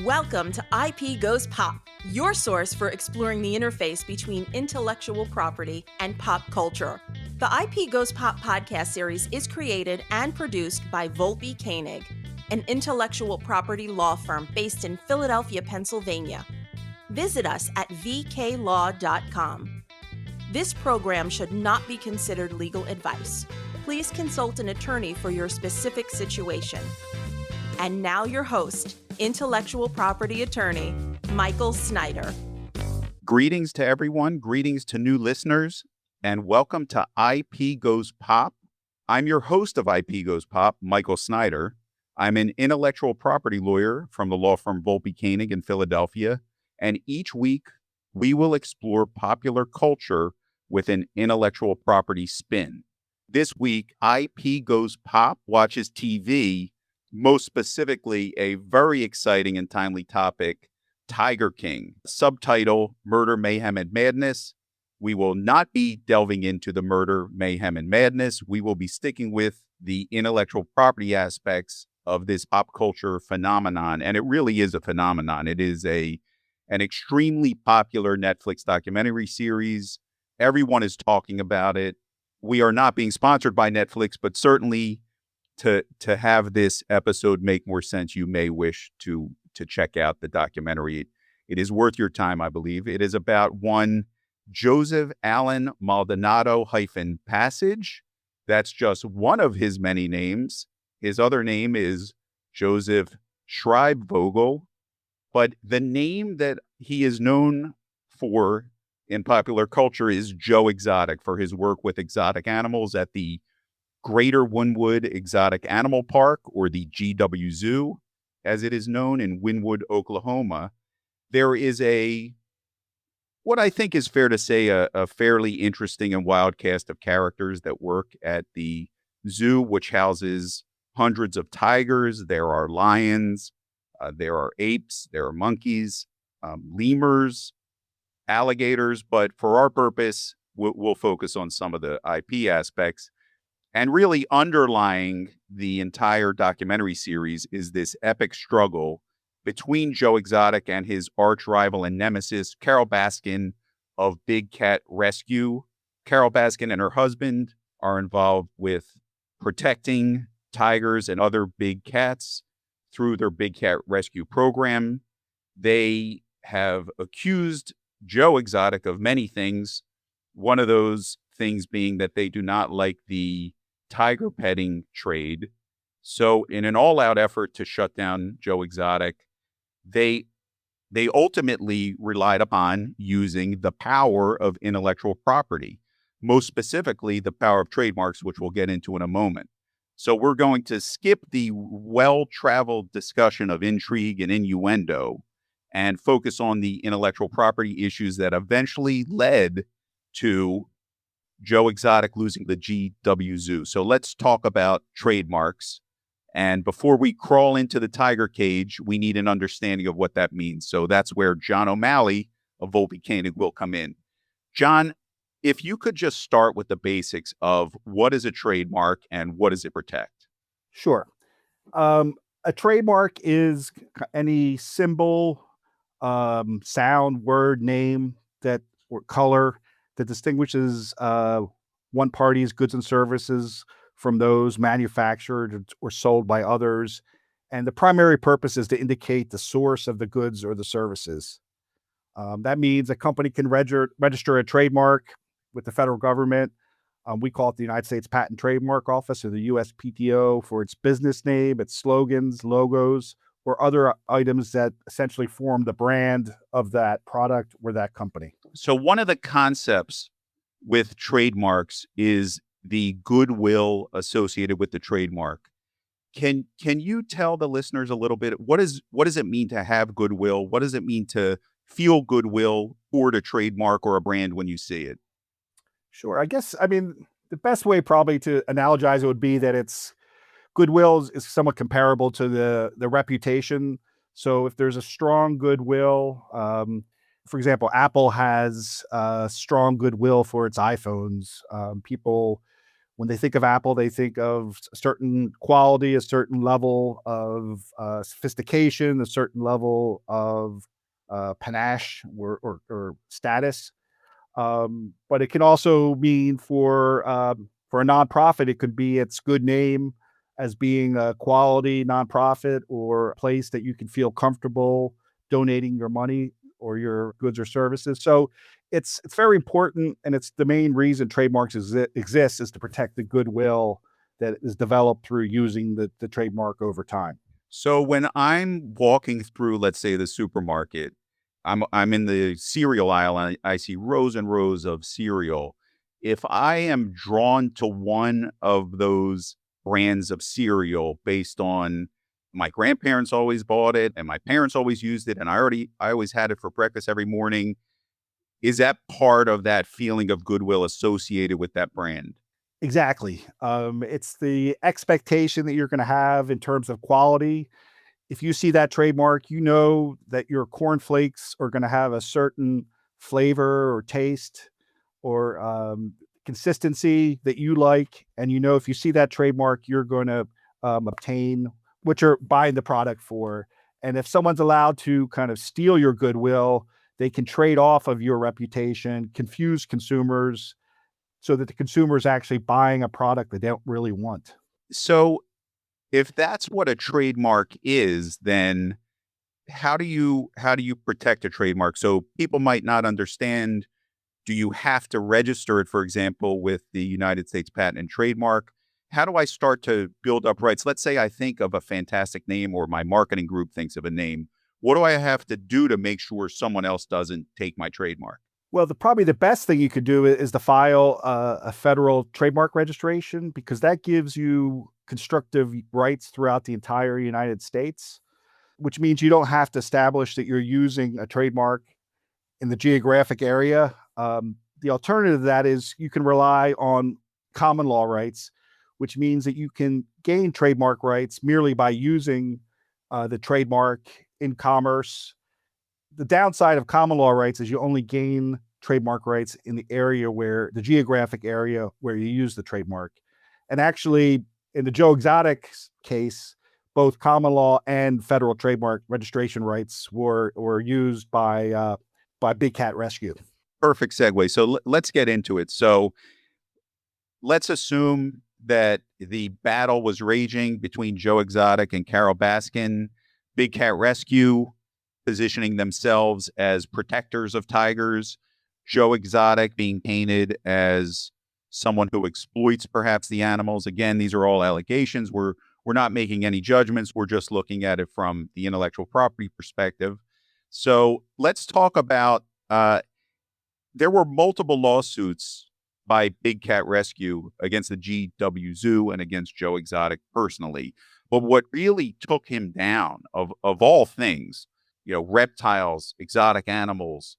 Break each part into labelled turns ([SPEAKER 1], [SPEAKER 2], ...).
[SPEAKER 1] Welcome to IP Goes Pop, your source for exploring the interface between intellectual property and pop culture. The IP Goes Pop podcast series is created and produced by Volpe Koenig, an intellectual property law firm based in Philadelphia, Pennsylvania. Visit us at vklaw.com. This program should not be considered legal advice. Please consult an attorney for your specific situation. And now your host, intellectual property attorney, Michael Snyder.
[SPEAKER 2] Greetings to everyone, greetings to new listeners, and welcome to IP Goes Pop. I'm your host of IP Goes Pop, Michael Snyder. I'm an intellectual property lawyer from the law firm Volpe Koenig in Philadelphia, and each week we will explore popular culture with an intellectual property spin. This week, IP Goes Pop watches TV, most specifically a very exciting and timely topic, Tiger King. Subtitle, Murder, Mayhem, and Madness. We will not be delving into the murder, mayhem, and madness. We will be sticking with the intellectual property aspects of this pop culture phenomenon. And it really is a phenomenon. It is an extremely popular Netflix documentary series. Everyone is talking about it. We are not being sponsored by Netflix, but certainly to have this episode make more sense, you may wish to check out the documentary. It is worth your time, I believe. It is about one Joseph Allen Maldonado-Passage. That's just one of his many names. His other name is Joseph Schreibvogel, but the name that he is known for in popular culture is Joe Exotic, for his work with exotic animals at the Greater Wynnewood Exotic Animal Park, or the GW Zoo, as it is known, in Wynnewood, Oklahoma. There is what I think is fair to say, a fairly interesting and wild cast of characters that work at the zoo, which houses hundreds of tigers. There are lions, there are apes, there are monkeys, lemurs, alligators. But for our purpose, we'll focus on some of the IP aspects. And really underlying the entire documentary series is this epic struggle between Joe Exotic and his arch rival and nemesis, Carol Baskin of Big Cat Rescue. Carol Baskin and her husband are involved with protecting tigers and other big cats through their Big Cat Rescue program. They have accused Joe Exotic of many things, one of those things being that they do not like the tiger petting trade. So in an all-out effort to shut down Joe Exotic, they ultimately relied upon using the power of intellectual property, most specifically the power of trademarks, which we'll get into in a moment. So we're going to skip the well-traveled discussion of intrigue and innuendo and focus on the intellectual property issues that eventually led to Joe Exotic losing the GW Zoo. So let's talk about trademarks. And before we crawl into the tiger cage, we need an understanding of what that means. So that's where John O'Malley of Volpe Koenig will come in. John, if you could just start with the basics of what is a trademark and what does it protect?
[SPEAKER 3] Sure. A trademark is any symbol, sound, word, name, or color that distinguishes one party's goods and services from those manufactured or sold by others. And the primary purpose is to indicate the source of the goods or the services. That means a company can register a trademark with the federal government. We call it the United States Patent and Trademark Office, or the USPTO, for its business name, its slogans, logos, or other items that essentially form the brand of that product or that company.
[SPEAKER 2] So one of the concepts with trademarks is the goodwill associated with the trademark. Can you tell the listeners a little bit, what does it mean to have goodwill? What does it mean to feel goodwill toward a trademark or a brand when you see it?
[SPEAKER 3] Sure. The best way probably to analogize it would be that goodwill is somewhat comparable to the reputation. So if there's a strong goodwill, for example, Apple has strong goodwill for its iPhones. People When they think of Apple, they think of a certain quality, a certain level of sophistication, a certain level of panache or status. But it can also mean for a nonprofit, it could be its good name as being a quality nonprofit or a place that you can feel comfortable donating your money or your goods or services. So it's very important, and it's the main reason trademarks exist is to protect the goodwill that is developed through using the trademark over time.
[SPEAKER 2] So when I'm walking through, let's say, the supermarket, I'm in the cereal aisle and I see rows and rows of cereal. If I am drawn to one of those brands of cereal based on my grandparents always bought it and my parents always used it and I always had it for breakfast every morning, is that part of that feeling of goodwill associated with that brand?
[SPEAKER 3] Exactly. It's the expectation that you're going to have in terms of quality. If you see that trademark, you know that your cornflakes are going to have a certain flavor or taste or consistency that you like. And you know, if you see that trademark, you're going to obtain what you're buying the product for. And if someone's allowed to kind of steal your goodwill, they can trade off of your reputation, confuse consumers so that the consumer is actually buying a product they don't really want.
[SPEAKER 2] So if that's what a trademark is, then how do you protect a trademark? So people might not understand, do you have to register it, for example, with the United States Patent and Trademark? How do I start to build up rights? Let's say I think of a fantastic name or my marketing group thinks of a name. What do I have to do to make sure someone else doesn't take my trademark?
[SPEAKER 3] Well, probably the best thing you could do is to file a federal trademark registration because that gives you constructive rights throughout the entire United States, which means you don't have to establish that you're using a trademark in the geographic area. The alternative to that is you can rely on common law rights, which means that you can gain trademark rights merely by using the trademark in commerce. The downside of common law rights is you only gain trademark rights in the geographic area where you use the trademark. And actually, in the Joe Exotic case, both common law and federal trademark registration rights were used by Big Cat Rescue.
[SPEAKER 2] Perfect segue. So let's get into it. So let's assume that the battle was raging between Joe Exotic and Carol Baskin. Big Cat Rescue positioning themselves as protectors of tigers, Joe Exotic being painted as someone who exploits perhaps the animals. Again, these are all allegations. We're not making any judgments. We're just looking at it from the intellectual property perspective. So let's talk about there were multiple lawsuits by Big Cat Rescue against the GW Zoo and against Joe Exotic personally. But what really took him down of all things, reptiles, exotic animals,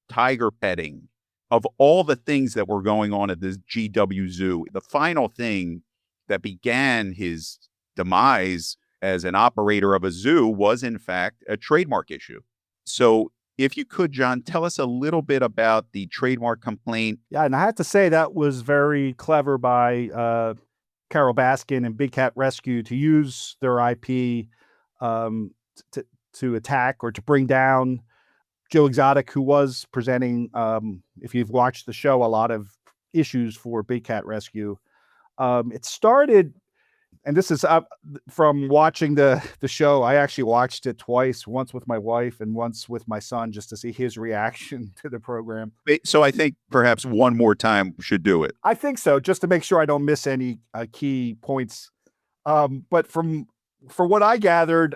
[SPEAKER 2] tiger petting, of all the things that were going on at the GW Zoo, the final thing that began his demise as an operator of a zoo was, in fact, a trademark issue. So if you could, John, tell us a little bit about the trademark complaint.
[SPEAKER 3] Yeah, and I have to say that was very clever by Carol Baskin and Big Cat Rescue to use their IP um, to attack or to bring down Joe Exotic, who was presenting, if you've watched the show, a lot of issues for Big Cat Rescue. It started, and this is from watching the show. I actually watched it twice, once with my wife and once with my son, just to see his reaction to the program.
[SPEAKER 2] So I think perhaps one more time should do it.
[SPEAKER 3] I think so, just to make sure I don't miss any key points. But from what I gathered,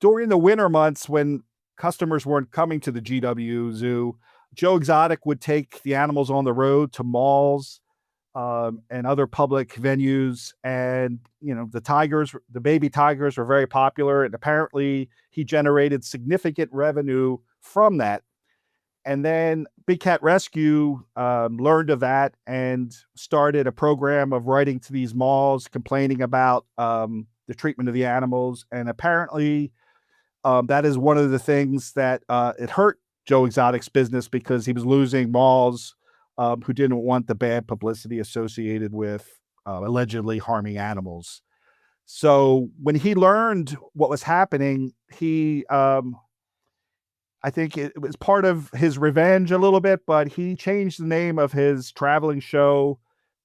[SPEAKER 3] during the winter months when customers weren't coming to the GW Zoo, Joe Exotic would take the animals on the road to malls and other public venues. And, the baby tigers were very popular. And apparently he generated significant revenue from that. And then Big Cat Rescue learned of that and started a program of writing to these malls, complaining about the treatment of the animals. And apparently that is one of the things that it hurt Joe Exotic's business because he was losing malls who didn't want the bad publicity associated with allegedly harming animals. So when he learned what was happening, I think it was part of his revenge a little bit, but he changed the name of his traveling show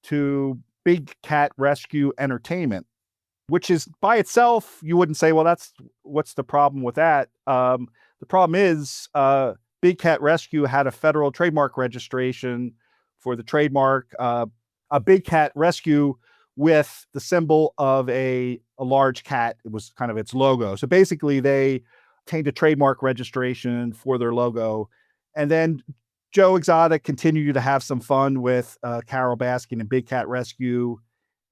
[SPEAKER 3] to Big Cat Rescue Entertainment, which is by itself, you wouldn't say, well, what's the problem with that? The problem is Big Cat Rescue had a federal trademark registration for the trademark, a big cat rescue with the symbol of a large cat. It was kind of its logo. So basically they obtained a trademark registration for their logo. And then Joe Exotic continued to have some fun with Carol Baskin and Big Cat Rescue,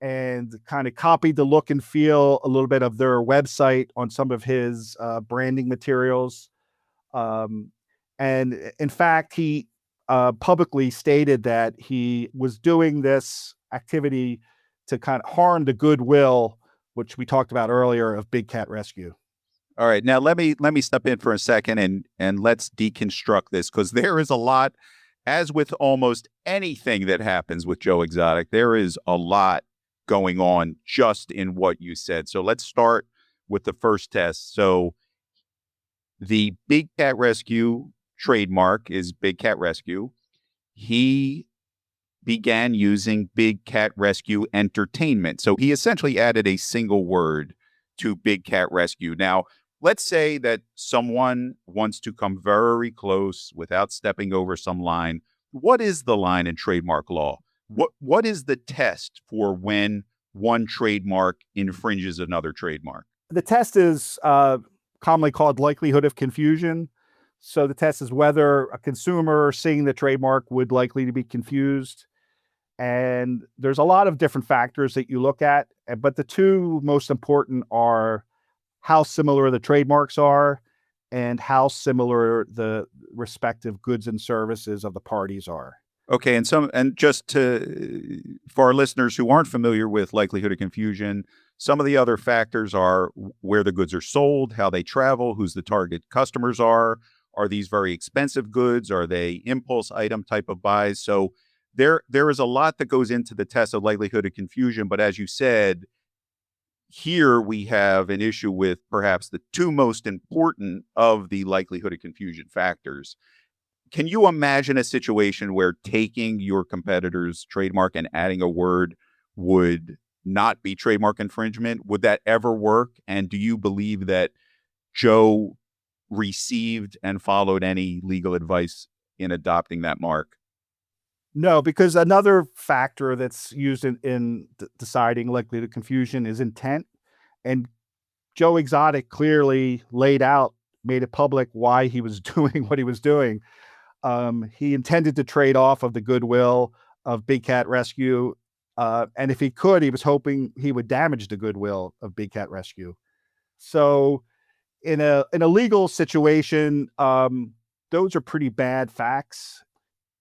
[SPEAKER 3] and kind of copied the look and feel a little bit of their website on some of his branding materials. And in fact, he publicly stated that he was doing this activity to kind of harm the goodwill, which we talked about earlier, of Big Cat Rescue.
[SPEAKER 2] All right, now let me step in for a second and let's deconstruct this, because there is a lot, as with almost anything that happens with Joe Exotic, there is a lot going on just in what you said. So let's start with the first test. So the Big Cat Rescue trademark is Big Cat Rescue. He began using Big Cat Rescue Entertainment. So he essentially added a single word to Big Cat Rescue. Now, let's say that someone wants to come very close without stepping over some line. What is the line in trademark law? What is the test for when one trademark infringes another trademark?
[SPEAKER 3] The test is commonly called likelihood of confusion. So the test is whether a consumer seeing the trademark would likely to be confused. And there's a lot of different factors that you look at, but the two most important are how similar the trademarks are and how similar the respective goods and services of the parties are.
[SPEAKER 2] Okay, and just for our listeners who aren't familiar with likelihood of confusion, some of the other factors are where the goods are sold, how they travel, who's the target customers are these very expensive goods, are they impulse item type of buys? So there is a lot that goes into the test of likelihood of confusion, but as you said, here we have an issue with perhaps the two most important of the likelihood of confusion factors. Can you imagine a situation where taking your competitor's trademark and adding a word would not be trademark infringement? Would that ever work? And do you believe that Joe received and followed any legal advice in adopting that mark?
[SPEAKER 3] No, because another factor that's used in deciding likelihood of confusion is intent. And Joe Exotic clearly made it public why he was doing what he was doing. He intended to trade off of the goodwill of Big Cat Rescue. And if he could, he was hoping he would damage the goodwill of Big Cat Rescue. So in a legal situation, those are pretty bad facts.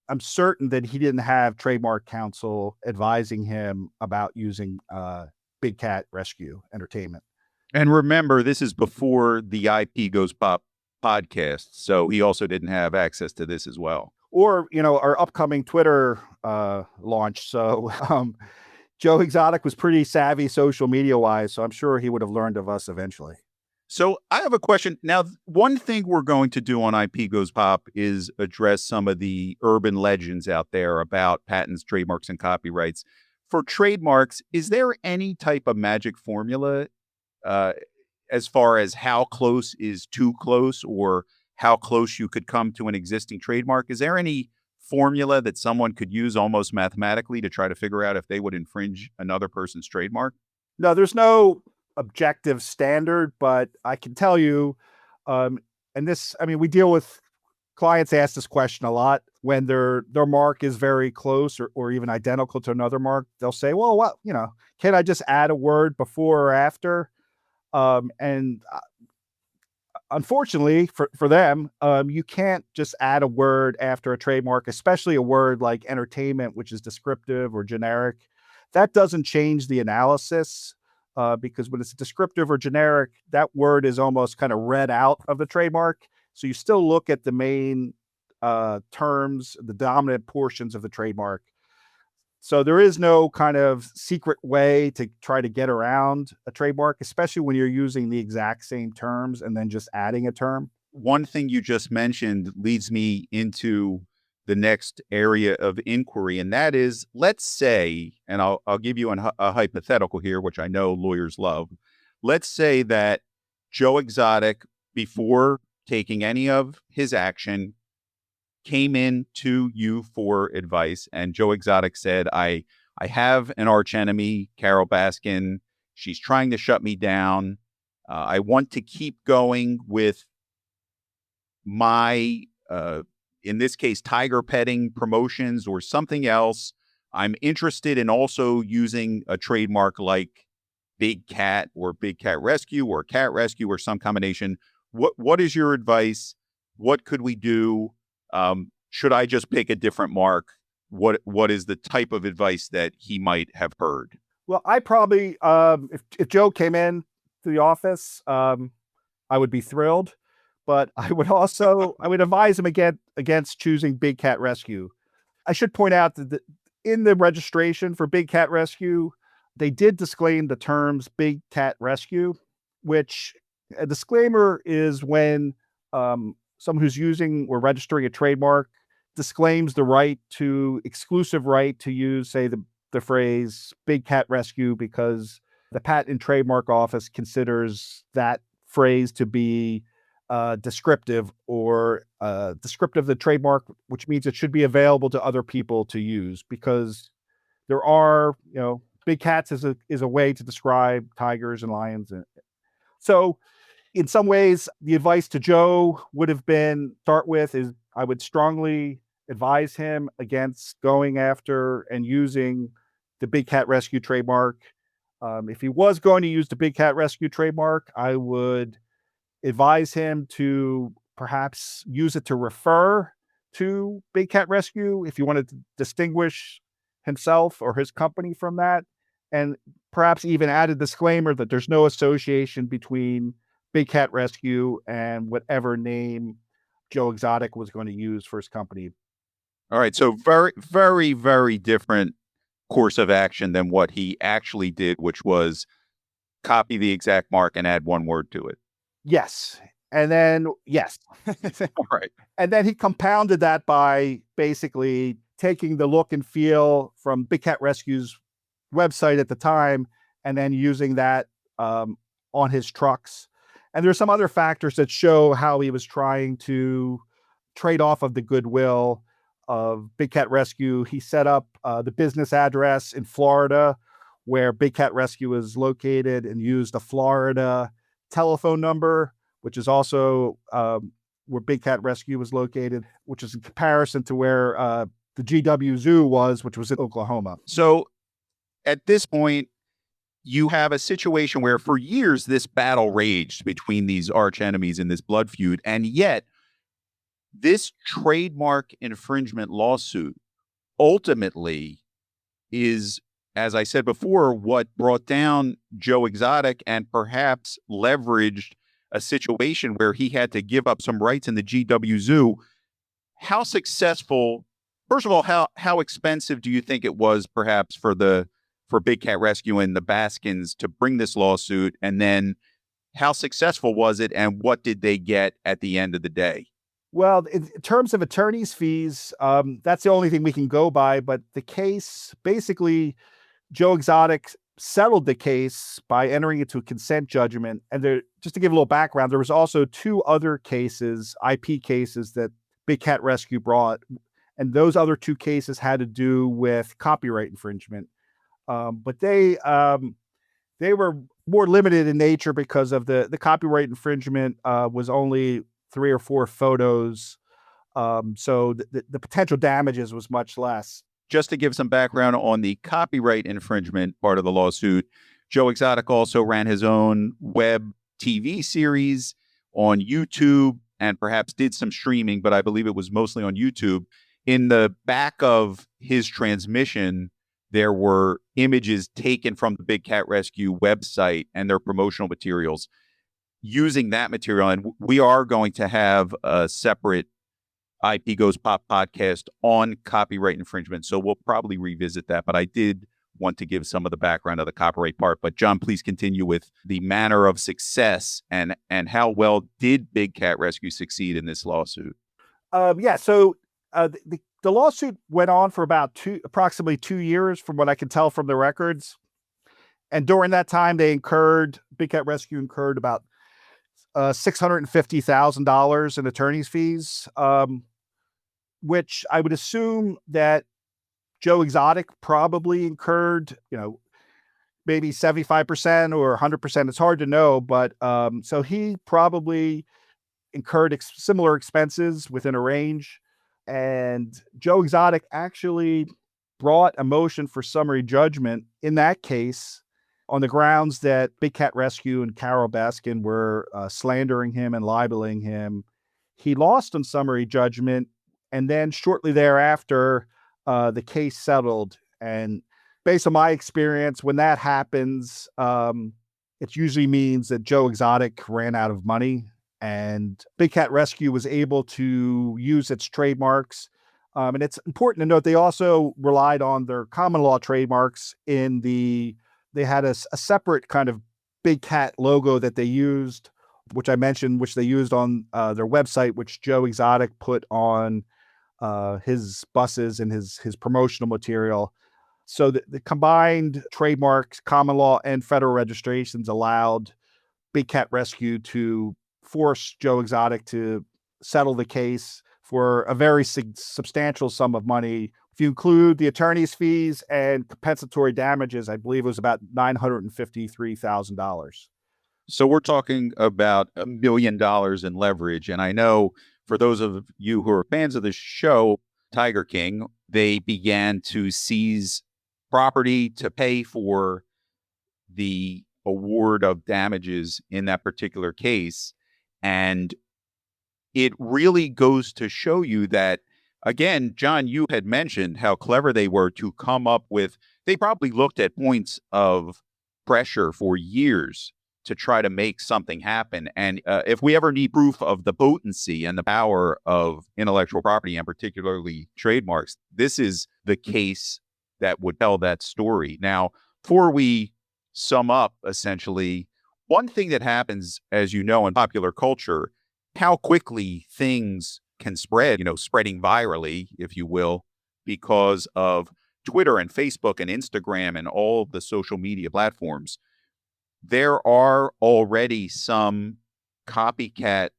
[SPEAKER 3] I'm certain that he didn't have trademark counsel advising him about using Big Cat Rescue Entertainment.
[SPEAKER 2] And remember, this is before the IP Goes Pop podcast, so he also didn't have access to this as well.
[SPEAKER 3] Or, our upcoming Twitter launch. So Joe Exotic was pretty savvy social media wise, so I'm sure he would have learned of us eventually.
[SPEAKER 2] So I have a question. Now, one thing we're going to do on IP Goes Pop is address some of the urban legends out there about patents, trademarks, and copyrights. For trademarks, is there any type of magic formula as far as how close is too close, or how close you could come to an existing trademark? Is there any formula that someone could use almost mathematically to try to figure out if they would infringe another person's trademark?
[SPEAKER 3] No, there's no objective standard, but I can tell you, we deal with clients ask this question a lot when their mark is very close or even identical to another mark. They'll say, well, what, can I just add a word before or after? Unfortunately for them, you can't just add a word after a trademark, especially a word like entertainment, which is descriptive or generic. That doesn't change the analysis. Because when it's descriptive or generic, that word is almost kind of read out of the trademark. So you still look at the main terms, the dominant portions of the trademark. So there is no kind of secret way to try to get around a trademark, especially when you're using the exact same terms and then just adding a term.
[SPEAKER 2] One thing you just mentioned leads me into the next area of inquiry, and that is, let's say, and I'll give you a hypothetical here, which I know lawyers love. Let's say that Joe Exotic, before taking any of his action, came in to you for advice, and Joe Exotic said, I have an arch enemy, Carol Baskin. She's trying to shut me down. I want to keep going with my, in this case, tiger petting promotions or something else. I'm interested in also using a trademark like Big Cat or Big Cat Rescue or Cat Rescue or some combination. What is your advice? What could we do? Should I just pick a different mark? What is the type of advice that he might have heard?
[SPEAKER 3] Well, I probably, if Joe came in to the office, I would be thrilled, but I would advise him against choosing Big Cat Rescue. I should point out that in the registration for Big Cat Rescue, they did disclaim the terms Big Cat Rescue, which a disclaimer is when someone who's using or registering a trademark disclaims the exclusive right to use, say, the phrase Big Cat Rescue, because the Patent and Trademark Office considers that phrase to be descriptive of the trademark, which means it should be available to other people to use, because there are, big cats is a way to describe tigers and lions. And so in some ways, the advice to Joe would have been, I would strongly advise him against going after and using the Big Cat Rescue trademark. If he was going to use the Big Cat Rescue trademark, I would advise him to perhaps use it to refer to Big Cat Rescue if you wanted to distinguish himself or his company from that, and perhaps even add a disclaimer that there's no association between Big Cat Rescue and whatever name Joe Exotic was going to use for his company.
[SPEAKER 2] All right. So very, very, very different course of action than what he actually did, which was copy the exact mark and add one word to it.
[SPEAKER 3] Yes. And then, yes.
[SPEAKER 2] All right.
[SPEAKER 3] And then he compounded that by basically taking the look and feel from Big Cat Rescue's website at the time and then using that on his trucks. And there's some other factors that show how he was trying to trade off of the goodwill of Big Cat Rescue. He set up the business address in Florida where Big Cat Rescue is located, and used a Florida telephone number, which is also where Big Cat Rescue was located, which is in comparison to where the GW Zoo was, which was in Oklahoma.
[SPEAKER 2] So at this point, you have a situation where for years this battle raged between these arch enemies in this blood feud, and yet this trademark infringement lawsuit ultimately is, as I said before, what brought down Joe Exotic and perhaps leveraged a situation where he had to give up some rights in the GW Zoo. How successful, first of all, how expensive do you think it was perhaps for Big Cat Rescue and the Baskins to bring this lawsuit? And then how successful was it, and what did they get at the end of the day?
[SPEAKER 3] Well, in terms of attorney's fees, that's the only thing we can go by. But the case, basically, Joe Exotic settled the case by entering into a consent judgment. And just to give a little background, there was also two other cases, IP cases, that Big Cat Rescue brought. And those other two cases had to do with copyright infringement. But they were more limited in nature because of the copyright infringement was only 3 or 4 photos. So the potential damages was much less.
[SPEAKER 2] Just to give some background on the copyright infringement part of the lawsuit, Joe Exotic also ran his own web TV series on YouTube and perhaps did some streaming, but I believe it was mostly on YouTube. In the back of his transmission, there were images taken from the Big Cat Rescue website and their promotional materials. Using that material, and we are going to have a separate IP Goes Pop podcast on copyright infringement. So we'll probably revisit that. But I did want to give some of the background of the copyright part. But John, please continue with the manner of success and how well did Big Cat Rescue succeed in this lawsuit?
[SPEAKER 3] So the lawsuit went on for about approximately 2 years, from what I can tell from the records. And during that time, Big Cat Rescue incurred about $650,000 in attorney's fees, which I would assume that Joe Exotic probably incurred, maybe 75% or 100%. It's hard to know, but so he probably incurred similar expenses within a range. And Joe Exotic actually brought a motion for summary judgment in that case on the grounds that Big Cat Rescue and Carol Baskin were slandering him and libeling him. He lost on summary judgment, and then shortly thereafter, the case settled. And based on my experience, when that happens, it usually means that Joe Exotic ran out of money, and Big Cat Rescue was able to use its trademarks. And it's important to note they also relied on their common law trademarks they had a separate kind of Big Cat logo that they used, which I mentioned, which they used on their website, which Joe Exotic put on his buses and his promotional material. So the combined trademarks, common law, and federal registrations allowed Big Cat Rescue to force Joe Exotic to settle the case for a very substantial sum of money. If you include the attorney's fees and compensatory damages, I believe it was about $953,000.
[SPEAKER 2] So we're talking about $1 million in leverage. And I know for those of you who are fans of the show, Tiger King, they began to seize property to pay for the award of damages in that particular case. And it really goes to show you that, again, John, you had mentioned how clever they were to come up with, they probably looked at points of pressure for years to try to make something happen. And if we ever need proof of the potency and the power of intellectual property, and particularly trademarks, this is the case that would tell that story. Now, before we sum up, essentially, one thing that happens, as you know, in popular culture, how quickly things can spread, spreading virally, if you will, because of Twitter and Facebook and Instagram and all the social media platforms. There are already some copycat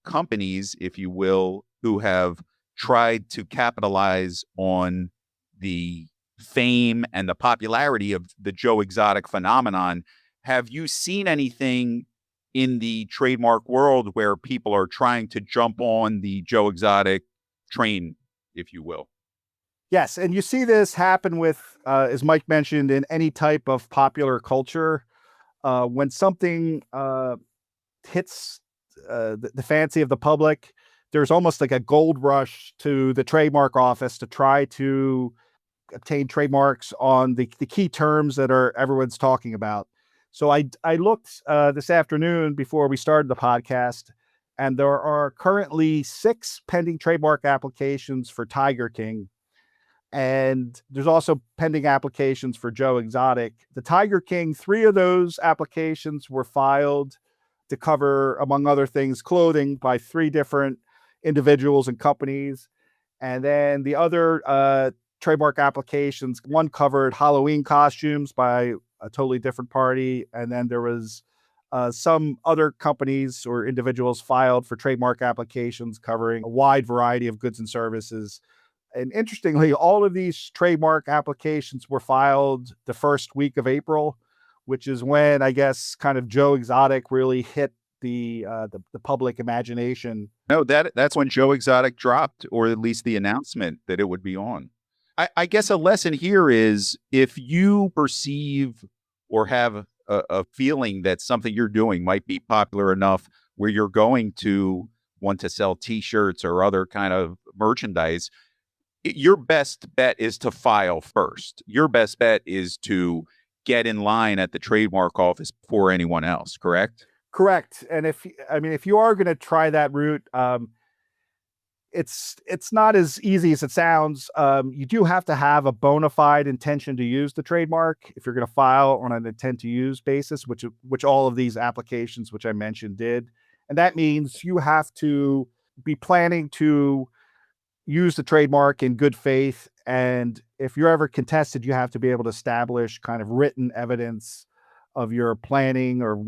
[SPEAKER 2] companies, if you will, who have tried to capitalize on the fame and the popularity of the Joe Exotic phenomenon. Have you seen anything in the trademark world where people are trying to jump on the Joe Exotic train, if you will?
[SPEAKER 3] Yes, and you see this happen with, as Mike mentioned, in any type of popular culture. When something hits the fancy of the public, there's almost like a gold rush to the trademark office to try to obtain trademarks on the key terms that everyone's talking about. So I looked this afternoon before we started the podcast, and there are currently 6 pending trademark applications for Tiger King. And there's also pending applications for Joe Exotic. The Tiger King, 3 of those applications were filed to cover, among other things, clothing by 3 different individuals and companies. And then the other trademark applications, one covered Halloween costumes by a totally different party. And then there was some other companies or individuals filed for trademark applications covering a wide variety of goods and services. And interestingly, all of these trademark applications were filed the first week of April, which is when, I guess, kind of Joe Exotic really hit the public imagination.
[SPEAKER 2] No, that's when Joe Exotic dropped, or at least the announcement that it would be on. I guess a lesson here is, if you perceive or have a feeling that something you're doing might be popular enough where you're going to want to sell T-shirts or other kind of merchandise, your best bet is to file first. Your best bet is to get in line at the trademark office before anyone else, correct?
[SPEAKER 3] Correct. And if you are going to try that route, it's not as easy as it sounds. You do have to have a bona fide intention to use the trademark if you're going to file on an intent to use basis, which all of these applications, which I mentioned, did. And that means you have to be planning to use the trademark in good faith. And if you're ever contested, you have to be able to establish kind of written evidence of your planning or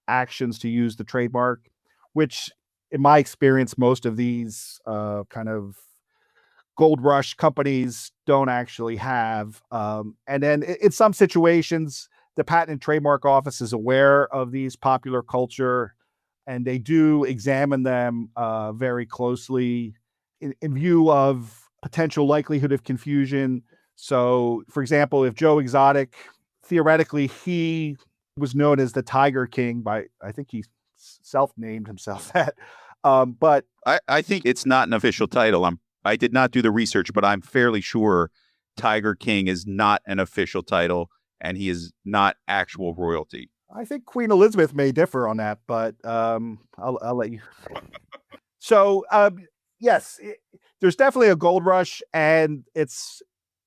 [SPEAKER 3] actions to use the trademark, which in my experience, most of these kind of gold rush companies don't actually have. And then in some situations, the Patent and Trademark Office is aware of these popular culture, and they do examine them very closely in view of potential likelihood of confusion. So, for example, if Joe Exotic, theoretically, he was known as the Tiger King by, I think he self-named himself that. But
[SPEAKER 2] I think it's not an official title. I did not do the research, but I'm fairly sure Tiger King is not an official title, and he is not actual royalty.
[SPEAKER 3] I think Queen Elizabeth may differ on that, but I'll let you. So, yes, there's definitely a gold rush, and it's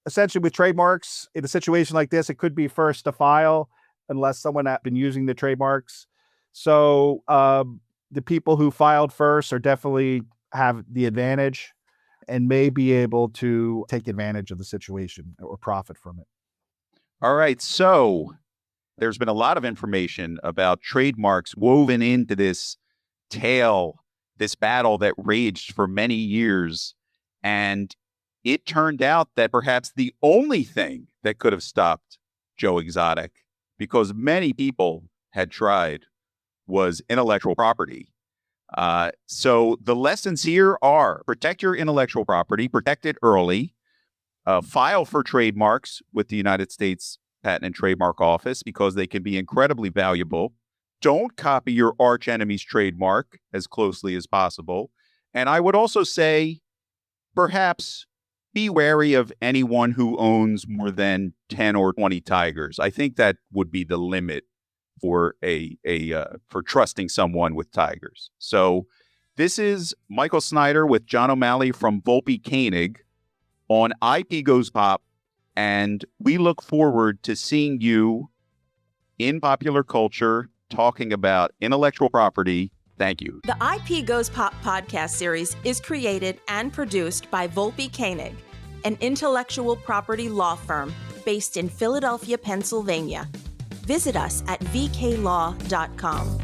[SPEAKER 3] essentially with trademarks in a situation like this, it could be first to file unless someone had been using the trademarks. So the people who filed first are definitely have the advantage and may be able to take advantage of the situation or profit from it.
[SPEAKER 2] All right. So there's been a lot of information about trademarks woven into this tale, this battle that raged for many years. And it turned out that perhaps the only thing that could have stopped Joe Exotic, because many people had tried, was intellectual property. So the lessons here are: protect your intellectual property, protect it early, file for trademarks with the United States Patent and Trademark Office because they can be incredibly valuable. Don't copy your arch enemy's trademark as closely as possible. And I would also say, perhaps be wary of anyone who owns more than 10 or 20 tigers. I think that would be the limit for for trusting someone with tigers. So this is Michael Snyder with John O'Malley from Volpe Koenig on IP Goes Pop, and we look forward to seeing you in popular culture talking about intellectual property. Thank you.
[SPEAKER 1] The IP Goes Pop podcast series is created and produced by Volpe Koenig, an intellectual property law firm based in Philadelphia, Pennsylvania. Visit us at vklaw.com.